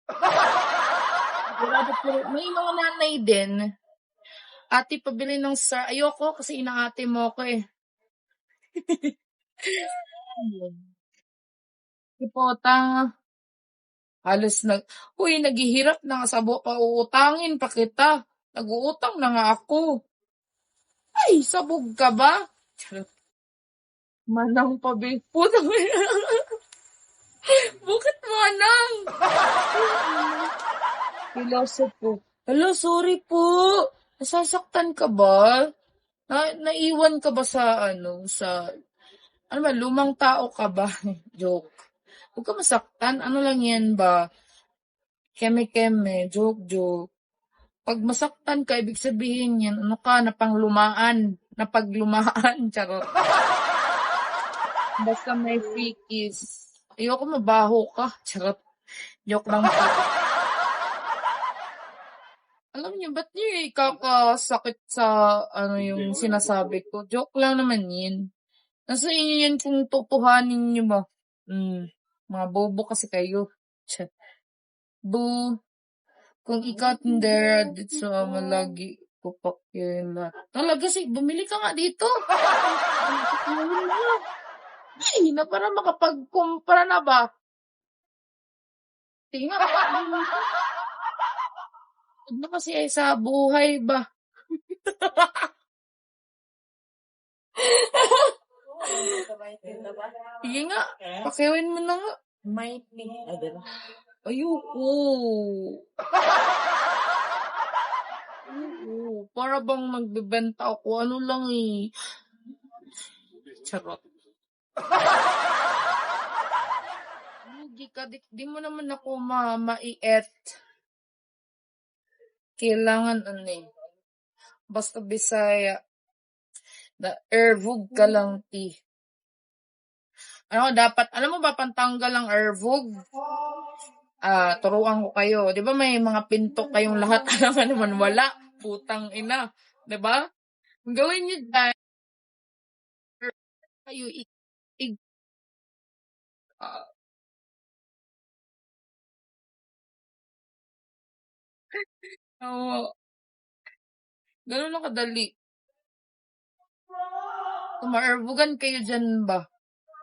Sigurado pero may mga nanay din, "Ate pabili ng Star." Ayoko kasi inaate mo ako, eh. Ayun. Hipota, halos "Uy naghihirap na nga sa uutangin pa kita." Nag-uutang na nga ako. Ay sabog ka ba? Charot. Manang putang ina. Bakit manang? Pilosopo. Hala, sorry po. Nasasaktan ka ba? Naiwan ka ba sa ano ba, lumang tao ka ba? Joke. Huwag ka masaktan. Ano lang yan ba? Keme-keme. Joke, joke. Pag masaktan ka, ibig sabihin yan, ano ka, napanglumaan. Napaglumaan. Charot. Basta may free kiss. Ayoko mabaho ka. Charot. Joke lang po. Alam niyo, ba't niyo ikakasakit sa yung sinasabi ko? Joke lang naman yun. Nasa inyo yan kung tutuhanin niyo ba. Mga bobo kasi kayo. Tsa. Boo. Kung ikaw tindera dito sa malagi pupak yun lahat. Talaga bumili ka nga dito. Ay, na para makapagkumpara na ba? Tingnan ka. Huwag na kasi ay sa buhay ba? Sige nga, pakiwin mo na nga. Might be. Ayoko. Para bang magbebenta ako. Ano lang eh. Charot. Lugi ka. Di mo naman ako maiet. Kailangan basta Bisaya. Ervog ka lang ti. Alam mo ba pantanggal ang ervog? Turuan ko kayo. 'Di ba may mga pinto kayong lahat? Alam naman wala. Putang ina. 'Di ba? Ang gawin niyo dahil kayo ganun lang kadali. Kumaervugan kayo dyan ba?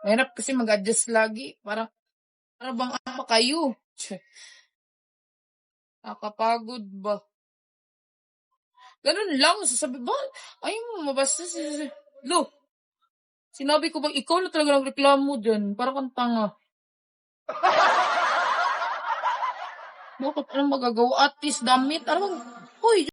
Mahirap kasi mag-adjust lagi. Parang bang ama kayo? Nakapagod ba? Ganun lang. Sasabi ba? Ay mo, basta Lo, sinabi ko bang ikaw na talaga nagreklamo dyan? Parang kang tanga. Bakit anong magagawa? At least damit. Ano bang, hoy,